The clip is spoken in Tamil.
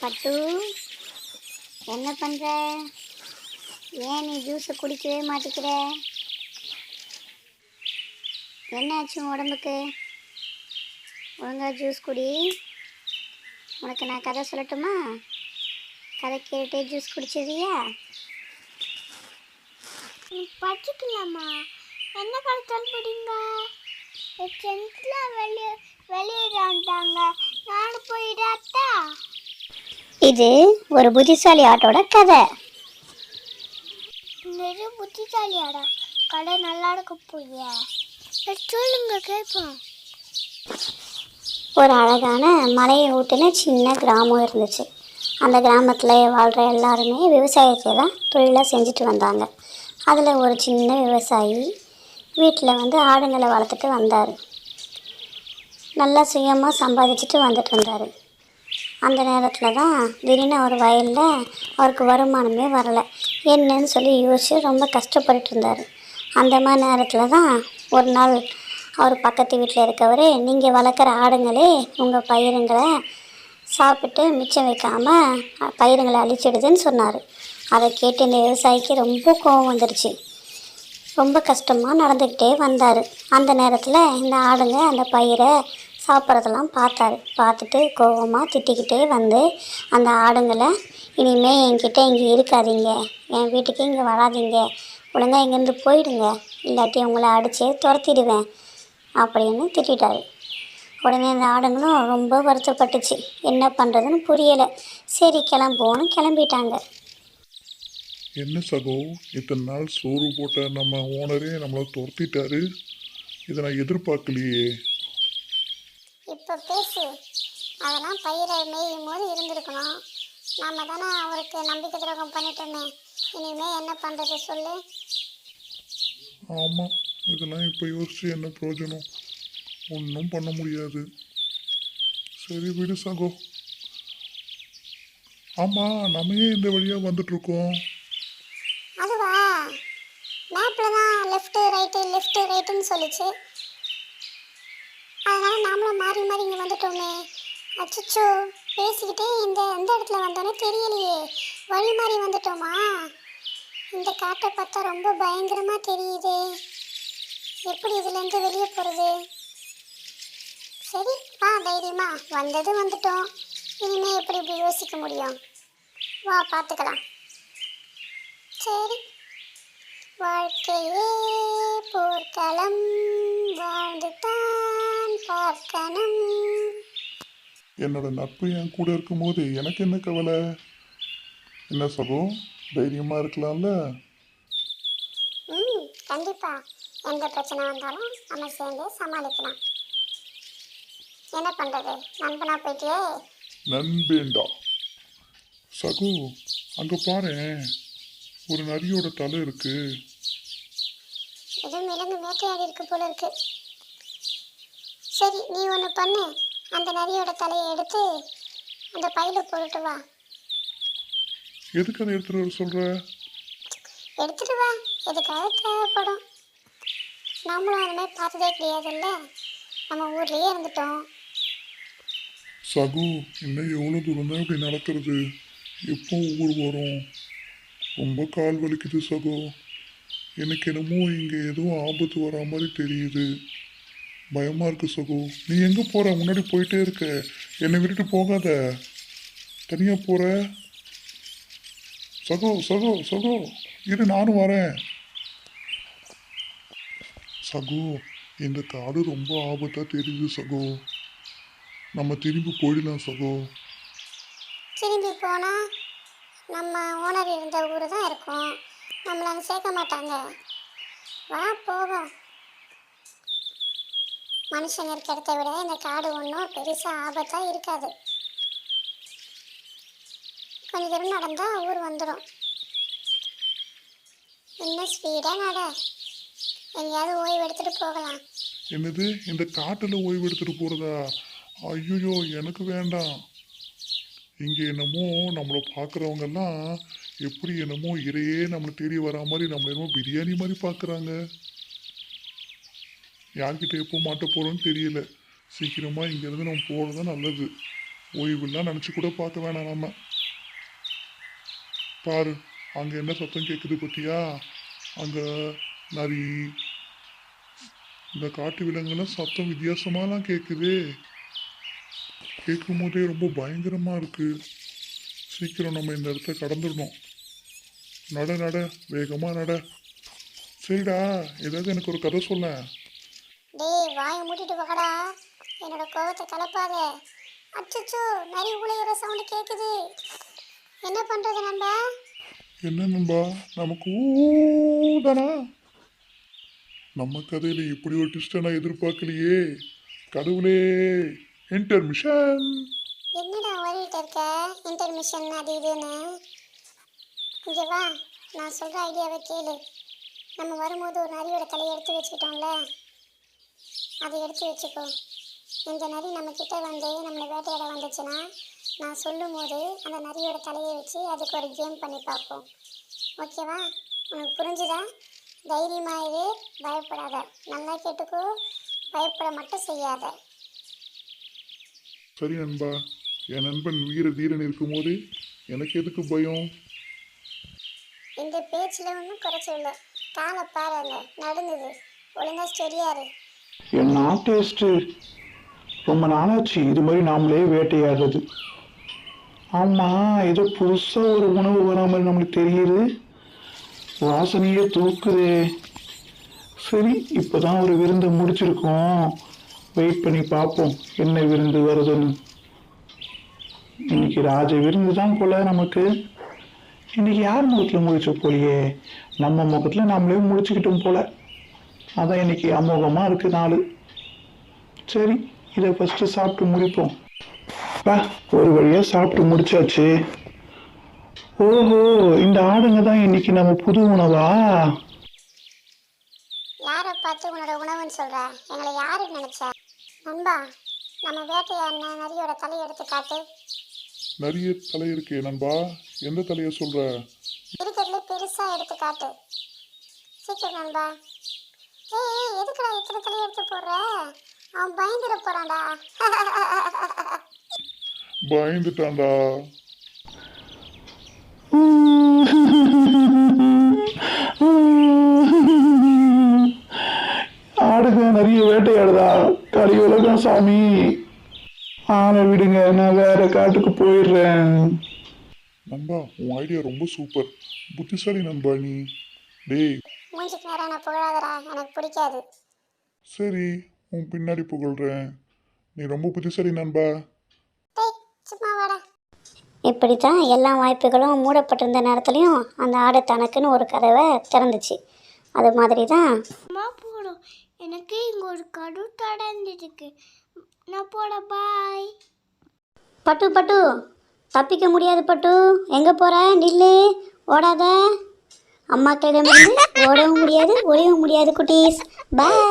பட்டு, என்ன பண்ணுற? ஏன் நீ ஜூஸை குடிக்கவே மாட்டேங்கிற? என்னாச்சு உடம்புக்கு? ஒழுங்கா ஜூஸ் குடி. உனக்கு நான் கதை சொல்லட்டுமா? கதை கேட்டே ஜூஸ் குடிச்சிடுறியா? படிக்கலாமா? என்ன கருத்தால் பிடிங்க? வெளியிடாண்டாங்க. நானும் போயிடாட்டா? இது ஒரு புத்திசாலி ஆட்டோட கதை. நிறைய புத்திசாலியாடா. கடை நல்லா இருக்க போய் சொல்லுங்க கேட்போம். ஒரு அழகான மலையை ஊட்டின சின்ன கிராமம் இருந்துச்சு. அந்த கிராமத்தில் வாழ்கிற எல்லாருமே விவசாயத்தை தான் தொழிலாக செஞ்சுட்டு வந்தாங்க. அதில் ஒரு சின்ன விவசாயி வீட்டில் ஆடுங்களை வளர்த்துட்டு வந்தார். நல்லா சுயமாக சம்பாதிச்சுட்டு வந்துட்டு இருந்தார். அந்த நேரத்தில் தான் திடீர்னு அவர் வயலில் அவருக்கு வருமானமே வரலை. என்னன்னு சொல்லி யோசிச்சு ரொம்ப கஷ்டப்பட்டுட்டு இருந்தார். அந்த மாதிரி நேரத்தில் தான் ஒரு நாள் அவர் பக்கத்து வீட்டில் இருக்கவர், நீங்கள் வளர்க்குற ஆடுங்களே உங்கள் பயிருங்களை சாப்பிட்டு மிச்சம் வைக்காமல் பயிருங்களை அழிச்சிடுதுன்னு சொன்னார். அதை கேட்டு இந்த விவசாயிக்கு ரொம்ப கோபம் வந்துடுச்சு. ரொம்ப கஷ்டமாக நடந்துக்கிட்டே வந்தார். அந்த நேரத்தில் இந்த ஆடுங்க அந்த பயிரை சாப்பிட்றதெல்லாம் பார்த்துட்டு கோபமாக திட்டிக்கிட்டே வந்து அந்த ஆடுங்களை, இனிமேல் என்கிட்ட இங்கே இருக்காதீங்க, என் வீட்டுக்கு இங்கே வராதிங்க, ஒழுங்காக இங்கேருந்து போயிடுங்க, இல்லாட்டி உங்களை அடித்து துரத்திடுவேன் அப்படின்னு திட்டார். உடனே அந்த ஆடுங்களும் ரொம்ப வருத்தப்பட்டுச்சு. என்ன பண்ணுறதுன்னு புரியலை. சரி கிளம்புவோன்னு கிளம்பிட்டாங்க. என்ன சகோ, இத்தனை நாள் சோறு போட்ட நம்ம ஓனரே நம்மளை துரத்திட்டாரு. இதை நான் எதிர்பார்க்கலையே. இப்போ பேசு. அதெல்லாம் பயிரை மேயும் போது இருந்திருக்கணும். நாம் தானே அவருக்கு நம்பிக்கை துரோகம் பண்ணிட்டோமே. இனிமேல் என்ன பண்ணுறது சொல்லு. ஆமாம், இதெல்லாம் இப்போ யோசிச்சு என்ன பிரயோஜனம்? ஒன்றும் பண்ண முடியாது. சரி விடு சகோ. ஆமாம், நம்ம ஏன் இந்த வழியாக வந்துட்ருக்கோம்? அதுவா, மேப்பில் தான் லெஃப்ட்டு ரைட்டுன்னு சொல்லிச்சு. அதனால் நாமளும் மாறி மாறி இங்கே வந்துட்டோமே. அச்சோ, பேசிக்கிட்டே எந்த இடத்துல வந்தோன்னே தெரியலையே. வழி மாறி வந்துட்டோமா? இந்த காட்டை பார்த்தா ரொம்ப பயங்கரமாக தெரியுது. எப்படி இதுலேருந்து வெளியே போகிறது? சரி வா, தைரியமா வந்துட்டோம். இனிமேல் எப்படி இப்படி யோசிக்க முடியும்? வா பார்த்துக்கலாம். சரி. வாழ்க்கையே போர்க்களம், வாழ்ந்து தான் பார்க்கணும். என்னோட நட்பு என் கூட இருக்கும்போது எனக்கு என்ன கவலை? என்ன சகோ, தைரியமாக இருக்கலாம்ல? கண்டிப்பா. எந்த பிரச்சனை வந்தாலும் நம்ம சேர்ந்து சமாளிக்கலாம். என்ன பண்ணுறது, நண்பனா போயிட்டியே. நண்பேண்டா சகு, அங்கே பாரேன், ஒரு நரியோட தலை இருக்கு. எதுவும் விலங்கு வேட்டையாடி இருக்கு போல இருக்கு. சரி, நீ ஒன்று பண்ணு. அந்த நரியோட தலையை எடுத்து அந்த பையில போட்டுட்டு வா. எதுக்கு அதை எடுத்துகிட்டு வர சொல்கிற? எடுத்துட்டு வா, எதுக்காக தேவைப்படும். நம்மளும் அந்த மாதிரி பார்த்ததே கிடையாதுல்ல, நம்ம ஊர்லேயே இருந்துட்டோம். சகு, இன்னும் எவ்வளோ தூரம் தான் இப்படி நடக்கிறது? எப்போ ஊர் வரும்? ரொம்ப கால் வலிக்குது சகு. எனக்கு என்னமோ இங்கே எதுவும் ஆபத்து வரா மாதிரி தெரியுது. பயமாக இருக்கு சகு. நீ எங்கே போகிற? முன்னாடி போயிட்டே இருக்க. என்னை விட்டுட்டு போகாத. தனியாக போகிற. சகு சகு சகு, இரு நானும் வரேன். சகு, இந்த காடு ரொம்ப ஆபத்தாக தெரியுது சகு. நம்ம திரும்பி போயிடலாம் சகோ. திரும்பி போனால் நம்ம ஓனர் இருந்த ஊர் தான் இருக்கும். நம்மளை அங்கே சேர்க்க மாட்டாங்க. வா போவோம். மனுஷங்க இருக்க இடத்த விட இந்த காடு ஒன்றும் பெருசாக ஆபத்தாக இருக்காது. கொஞ்ச தூரம் நடந்தால் ஊர் வந்துடும். இன்னும் ஸ்பீடாக நட. எங்கேயாவது ஓய்வு எடுத்துகிட்டு போகலாம். என்னது, இந்த காட்டில் ஓய்வு எடுத்துகிட்டு போகிறதா? ஐயோ, எனக்கு வேண்டாம். இங்கே என்னமோ நம்மளை பார்க்குறவங்கெல்லாம் எப்படி என்னமோ இறையே நம்மளை தேடி வரா மாதிரி நம்மளை என்னமோ பிரியாணி மாதிரி பார்க்குறாங்க. யார்கிட்ட எப்போ மாட்ட போகிறோன்னு தெரியல. சீக்கிரமாக இங்கேருந்து நம்ம போகிறது தான் நல்லது. ஓய்வுலாம் நினச்சி கூட பார்க்க வேணாம் நம்ம. பாரு, அங்கே என்ன சத்தம் கேட்குது பத்தியா? அங்கே நரி, இந்த காட்டு விலங்குலாம் சத்தம் வித்தியாசமாலாம் கேட்குது. கேட்கும் போதே ரொம்ப பயங்கரமாக இருக்கு. சீக்கிரம் நம்ம இந்த இடத்த கடந்துடணும். நட நட, வேகமாக நட. சரிடா, ஏதாவது எனக்கு ஒரு கதை சொல்ல. டேய் வாயை மூடிட்டு வாடா, என்னோட கோவத்தை கலப்பாத. அச்சச்சோ, நரி உளையிற சவுண்டு கேட்குது. என்ன பண்றது நம்ம? என்ன நண்பா, நமக்கு ஊதானா? நம்ம கதையில இப்படி ஒரு ட்விஸ்ட்டை நான் எதிர்பார்க்கலையே. கடவுளே, இன்டர்மிஷன். என்னடா ஓடிட்டு இருக்க? இன்டர்மிஷன் அது இதுன்னு. இங்கே வா, நான் சொல்கிற ஐடியாவை கேளு. நம்ம வரும்போது ஒரு நரியோட தலையை எடுத்து வச்சுக்கிட்டோம்ல, அதை எடுத்து வச்சுக்கோ. இந்த நரி நம்மக்கிட்ட வந்து நம்மளை வேட்டையாட வந்துச்சுன்னா, நான் சொல்லும் போது அந்த நரியோட தலையை வச்சு அதுக்கு ஒரு கேம் பண்ணி பார்ப்போம். ஓகேவா? உனக்கு புரிஞ்சுதா? தைரியமாக இரு, பயப்படாத. நல்லா கேட்டுக்கோ, பயப்பட மட்டும் செய்யாத. சரி நண்பா, என் நண்பன் வீர தீரன் இருக்கும்போது எனக்கு எதுக்கு பயம்? இந்த பேச்சில் ஒன்றும் குறைச்சல. காலை பாருங்க நடந்தது. ஒழுங்கா ஸ்டெடியாரு. என்ன டேஸ்ட்டு, ரொம்ப நாளாச்சு இது மாதிரி நாமளே வேட்டையாடுறது. ஆமாம், ஏதோ புதுசாக ஒரு உணவு வரா மாதிரி நம்மளுக்கு தெரியுது. வாசனையே தூக்குதே. சரி, இப்போ தான் ஒரு விருந்தை முடிச்சிருக்கோம். வெயிட் பண்ணி பார்ப்போம் என்ன விருந்து வருதுன்னு. இன்னைக்கு ராஜ விருந்து தான் போல நமக்கு. இன்னைக்கு யார் முகத்தில் முடிச்ச போலியே, நம்ம முகத்தில் நாமளே முடிச்சுக்கிட்டோம் போல. அதான் இன்னைக்கு அமோகமாக இருக்கு நாள். சரி, இதை ஃபஸ்ட்டு சாப்பிட்டு முடிப்போம். ஒரு வழியாக சாப்பிட்டு முடிச்சாச்சு. ஓஹோ, இந்த ஆடுங்க தான் இன்னைக்கு நம்ம புது உணவா? யாரை பார்த்து உன்னோட உணவுன்னு சொல்ற? எங்களை யாருன்னு நினைச்ச? நண்பா, நம்ம வேட்டையாடின நரியோட தலையை எடுத்து காட்டு. நிறைய தலை இருக்கே நண்பா, எந்த தலையை சொல்ற? இருக்கிறதுல பெருசா எடுத்து காட்டு. சீக்கிரம் நண்பா. ஏய், எதுக்குடா இத்தனை தலையை எடுத்து போடுற? அவன் பயந்துட போறான்டா. பயந்துட்டான்டா. ஆடுங்க நிறைய வேட்டையாடுதா? கலி உலகம் சாமி. ஆனை விடுங்க, நான் வேற காட்டுக்கு போயிடுறேன். நண்பா, உன் ஐடியா ரொம்ப சூப்பர். புத்திசாலி நண்பா நீ. டேய், மூஞ்சிக்கு நேரம் நான் புகழாதடா, எனக்கு பிடிக்காது. சரி, உன் பின்னாடி புகழ்றேன். நீ ரொம்ப புத்திசாலி நண்பா. டேய் சும்மா வாடா. இப்படித்தான் எல்லா வாய்ப்புகளும் மூடப்பட்டிருந்த நேரத்துலையும் அந்த ஆடு தனக்குன்னு ஒரு கதவை திறந்துச்சு. அது மாதிரி தான் அம்மா போடும். எனக்கு இங்கே ஒரு கடு தடந்துருக்கு. நான் போட பாய். பட்டு பட்டு தப்பிக்க முடியாது. பட்டு எங்கே போகிற? நில்லு, ஓடாத. அம்மாக்களிடமிருந்து ஓடவும் முடியாது, ஒளியவும் முடியாது குட்டீஸ். பாய்.